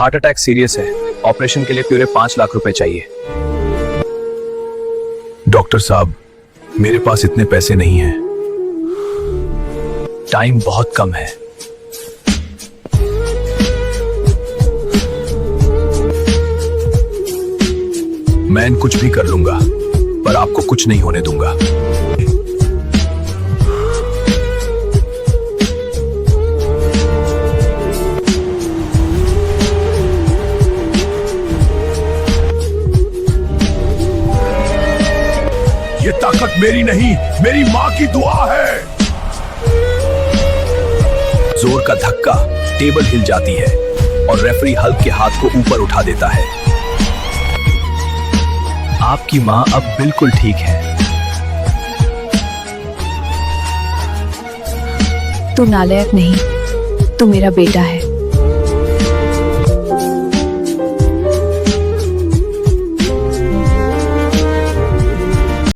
Heart attack serious है। Operation के लिए पूरे 5 लाख रुपए चाहिए। डॉक्टर साहब, मेरे पास इतने पैसे नहीं हैं। टाइम बहुत कम है। मैं कुछ भी कर लूंगा, पर आपको कुछ नहीं होने दूंगा। ये ताकत मेरी नहीं, मेरी माँ की दुआ है। जोर का धक्का, टेबल हिल जाती है और रेफरी हल्क के हाथ को ऊपर उठा देता है। आपकी माँ अब बिल्कुल ठीक है। तू नालायक नहीं, तू मेरा बेटा है।